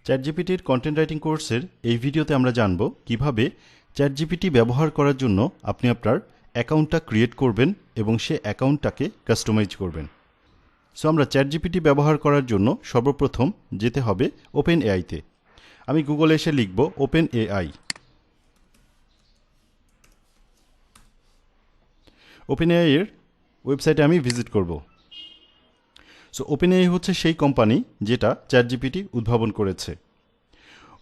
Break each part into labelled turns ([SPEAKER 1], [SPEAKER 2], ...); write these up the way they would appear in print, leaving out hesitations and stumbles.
[SPEAKER 1] চ্যাটজিপিটির content writing কোর্সের এই ভিডিওতে আমরা জানব কিভাবে চ্যাটজিপিটি ব্যবহার করার জন্য আপনি আপনার অ্যাকাউন্টটা ক্রিয়েট করবেন এবং সে অ্যাকাউন্টটাকে কাস্টমাইজ করবেন। সো আমরা চ্যাটজিপিটি ব্যবহার করার জন্য সর্বপ্রথম যেতে হবে ওপেনএআইতে। আমি গুগলে এসে লিখব ওপেনএআই। ওপেনএআই এর ওয়েবসাইটে আমি ভিজিট করব। সো ওপেনএআই হচ্ছে সেই কোম্পানি যেটা চ্যাটজিপিটি উদ্ভাবন করেছে।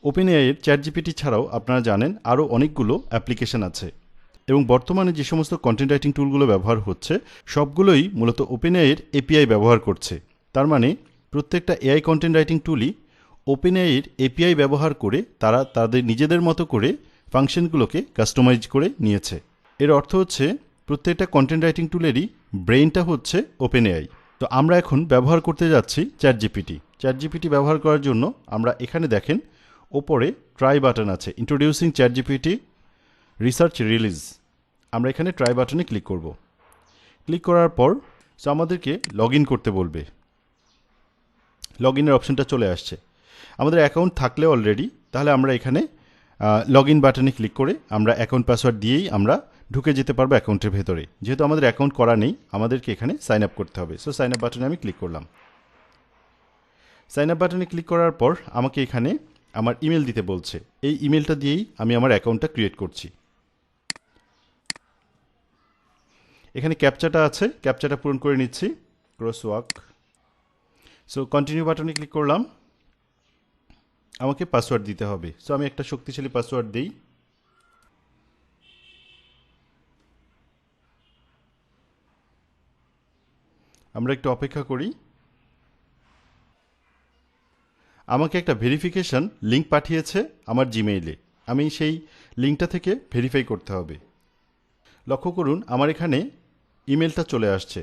[SPEAKER 1] ওপেনএআই এর চ্যাটজিপিটি ছাড়াও আপনারা জানেন আরও অনেকগুলো অ্যাপ্লিকেশন আছে এবং বর্তমানে যে সমস্ত কন্টেন্ট রাইটিং টুলগুলো ব্যবহার হচ্ছে সবগুলোই মূলত ওপেনএআই এর এপিআই ব্যবহার করছে। তার মানে প্রত্যেকটা এআই কন্টেন্ট রাইটিং টুলই ওপেনএআই এর এপিআই ব্যবহার করে তারা তাদের নিজেদের মতো করে ফাংশনগুলোকে কাস্টমাইজ করে নিয়েছে। এর অর্থ হচ্ছে প্রত্যেকটা কন্টেন্ট রাইটিং টুলেরই ব্রেইনটা হচ্ছে ওপেনএআই। তো আমরা এখন ব্যবহার করতে যাচ্ছি চ্যাটজিপিটি। চ্যাটজিপিটি ব্যবহার করার জন্য আমরা এখানে দেখেন ওপরে ট্রাই বাটন আছে, ইন্ট্রোডিউসিং চ্যাটজিপিটি রিসার্চ রিলিজ। আমরা এখানে ট্রাই বাটনে ক্লিক করব। ক্লিক করার পর আমাদেরকে লগ ইন করতে বলবে। লগ ইনের অপশনটা চলে আসছে। আমাদের অ্যাকাউন্ট থাকলে অলরেডি তাহলে আমরা এখানে লগ ইন বাটনে ক্লিক করে আমরা অ্যাকাউন্ট পাসওয়ার্ড দিয়েই আমরা ঢুকে যেতে পারবো অ্যাকাউন্টের ভেতরে। যেহেতু আমাদের অ্যাকাউন্ট করা নেই আমাদেরকে এখানে সাইন আপ করতে হবে। সো সাইন আপ বাটনে আমি ক্লিক করলাম। সাইন আপ বাটনে ক্লিক করার পর আমাকে এখানে আমার ইমেল দিতে বলছে। এই ইমেলটা দিয়েই আমি আমার অ্যাকাউন্টটা ক্রিয়েট করছি। এখানে ক্যাপচাটা আছে, ক্যাপচাটা পূরণ করে নিচ্ছি। ক্রসওয়াক। সো কন্টিনিউ বাটনে ক্লিক করলাম। আমাকে পাসওয়ার্ড দিতে হবে। সো আমি একটা শক্তিশালী পাসওয়ার্ড দিই। আমরা একটু অপেক্ষা করি। আমাকে একটা ভেরিফিকেশন লিঙ্ক পাঠিয়েছে আমার জিমেইলে। আমি সেই লিঙ্কটা থেকে ভেরিফাই করতে হবে। লক্ষ্য করুন আমার এখানে ইমেলটা চলে আসছে।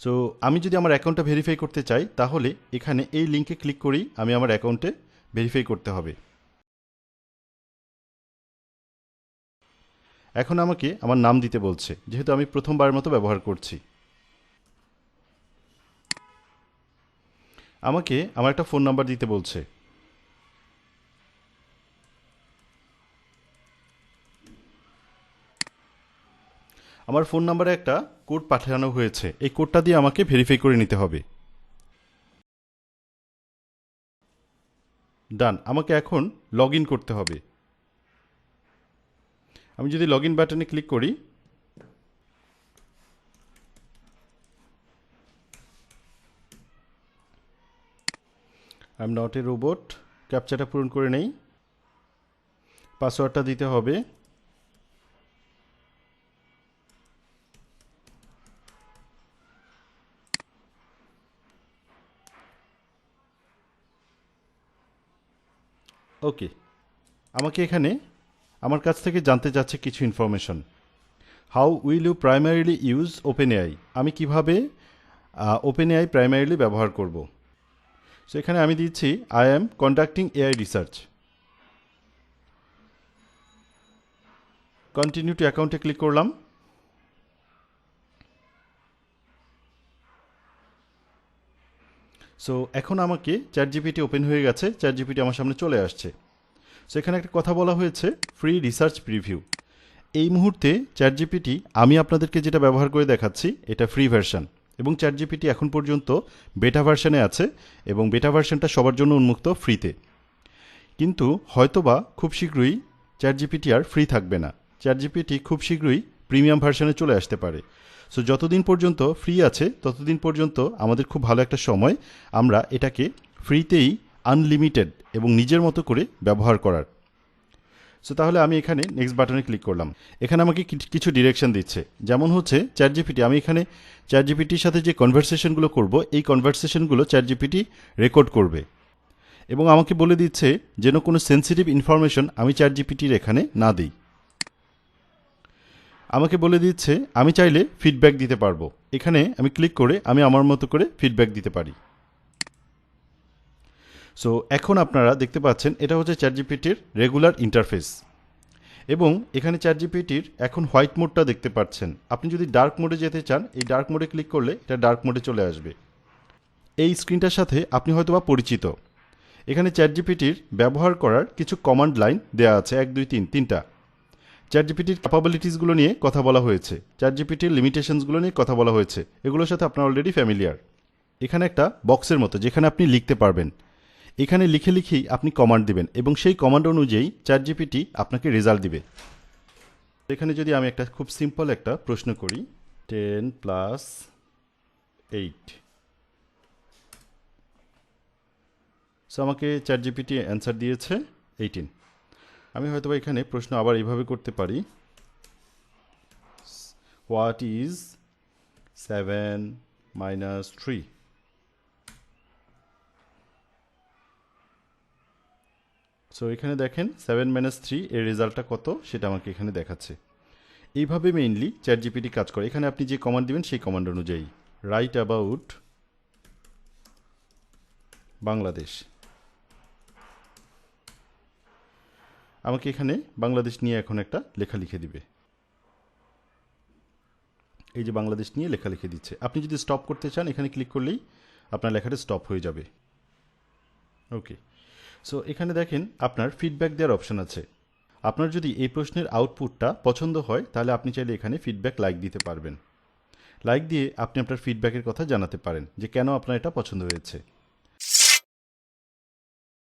[SPEAKER 1] সো আমি যদি আমার অ্যাকাউন্টটা ভেরিফাই করতে চাই তাহলে এখানে এই লিঙ্কে ক্লিক করেই আমি আমার অ্যাকাউন্টে ভেরিফাই করতে হবে। এখন আমাকে আমার নাম দিতে বলছে, যেহেতু আমি প্রথমবারের মতো ব্যবহার করছি। আমাকে আমার একটা ফোন নাম্বার দিতে বলছে। আমার ফোন নাম্বারে একটা কোড পাঠানো হয়েছে। এই কোডটা দিয়ে আমাকে ভেরিফাই করে নিতে হবে। ডান। আমাকে এখন লগ ইন করতে হবে। আমি যদি লগ ইন বাটনে ক্লিক করি I am not a robot. ক্যাপচাটা পূরণ করে নেই। পাসওয়ার্ডটা দিতে হবে। ওকে। আমাকে এখানে আমার কাছ থেকে জানতে চাচ্ছে কিছু information. How will you primarily use OpenAI. আমি কিভাবে ওপেনএআই প্রাইমারিলি ব্যবহার করব। সো এখানে আমি দিচ্ছি I am conducting AI research. Continue to অ্যাকাউন্টে ক্লিক করলাম। সো এখন আমাকে চ্যাটজিপিটি ওপেন হয়ে গেছে। চ্যাটজিপিটি আমার সামনে চলে আসছে। সো এখানে একটা কথা বলা হয়েছে ফ্রি রিসার্চ প্রিভিউ। এই মুহূর্তে চ্যাটজিপিটি আমি আপনাদেরকে যেটা ব্যবহার করে দেখাচ্ছি এটা ফ্রি ভার্সন এবং চ্যাটজিপিটি এখন পর্যন্ত বেটা ভার্সনে আছে এবং বেটা ভার্সনটা সবার জন্য উন্মুক্ত ফ্রিতে। কিন্তু হয়তোবা খুব শীঘ্রই চ্যাটজিপিটি আর ফ্রি থাকবে না। চ্যাটজিপিটি খুব শীঘ্রই প্রিমিয়াম ভার্সনে চলে আসতে পারে। সো যতদিন পর্যন্ত ফ্রি আছে ততদিন পর্যন্ত আমাদের খুব ভালো একটা সময় আমরা এটাকে ফ্রিতেই আনলিমিটেড এবং নিজের মতো করে ব্যবহার করার। সো তাহলে আমি এখানে নেক্সট বাটনে ক্লিক করলাম। এখানে আমাকে কিছু ডিরেকশন দিচ্ছে, যেমন হচ্ছে চ্যাটজিপিটি। আমি এখানে চ্যাটজিপিটির সাথে যে কনভারসেশনগুলো করব এই কনভারসেশনগুলো চ্যাটজিপিটি রেকর্ড করবে এবং আমাকে বলে দিচ্ছে যেন কোনো সেন্সিটিভ ইনফরমেশন আমি চ্যাটজিপিটির এখানে না দিই। আমাকে বলে দিচ্ছে আমি চাইলে ফিডব্যাক দিতে পারবো। এখানে আমি ক্লিক করে আমি আমার মতো করে ফিডব্যাক দিতে পারি। সো এখন আপনারা দেখতে পাচ্ছেন এটা হচ্ছে চ্যাটজিপিটির রেগুলার ইন্টারফেস এবং এখানে চ্যাটজিপিটির এখন হোয়াইট মোডটা দেখতে পাচ্ছেন। আপনি যদি ডার্ক মোডে যেতে চান এই ডার্ক মোডে ক্লিক করলে এটা ডার্ক মোডে চলে আসবে। এই স্ক্রিনটার সাথে আপনি হয়তোবা পরিচিত। এখানে চ্যাটজিপিটির ব্যবহার করার কিছু কমান্ড লাইন দেওয়া আছে 1 2 3 তিনটা। চ্যাটজিপিটির ক্যাপাবিলিটিসগুলো নিয়ে কথা বলা হয়েছে, চ্যাটজিপিটির লিমিটেশনসগুলো নিয়ে কথা বলা হয়েছে, এগুলোর সাথে আপনার অলরেডি ফ্যামিলিয়ার। এখানে একটা বক্সের মতো যেখানে আপনি লিখতে পারবেন, এখানে লিখেই আপনি কমান্ড দিবেন এবং সেই কমান্ড অনুযায়ী চ্যাটজিপিটি আপনাকে রেজাল্ট দিবে। এখানে যদি আমি একটা খুব সিম্পল একটা প্রশ্ন করি, 10 + 8, সো আমাকে চ্যাটজিপিটি অ্যান্সার দিয়েছে 18। আমি হয়তো এখানে প্রশ্ন আবার এইভাবে করতে পারি, হোয়াট ইজ 7 - 3? সো এখানে দেখেন 7 - 3 এর রেজাল্টটা কত সেটা আমাকে এখানে দেখাচ্ছে। এইভাবে মেইনলি চ্যাটজিপিটি কাজ করে। এখানে আপনি যে কমান্ড দিবেন সেই কমান্ড অনুযায়ী, রাইট অ্যাবাউট বাংলাদেশ, আমাকে এখানে বাংলাদেশ নিয়ে এখন একটা লেখা লিখে দিবে। এই যে বাংলাদেশ নিয়ে লেখা লিখে দিচ্ছে। আপনি যদি স্টপ করতে চান এখানে ক্লিক করলেই আপনার লেখাটা স্টপ হয়ে যাবে। ওকে, সো এখানে দেখেন আপনার ফিডব্যাক দেওয়ার অপশন আছে। আপনার যদি এই প্রশ্নের আউটপুটটা পছন্দ হয় তাহলে আপনি চাইলে এখানে ফিডব্যাক লাইক দিতে পারবেন। লাইক দিয়ে আপনি আপনার ফিডব্যাকের কথা জানাতে পারেন যে কেন আপনার এটা পছন্দ হয়েছে।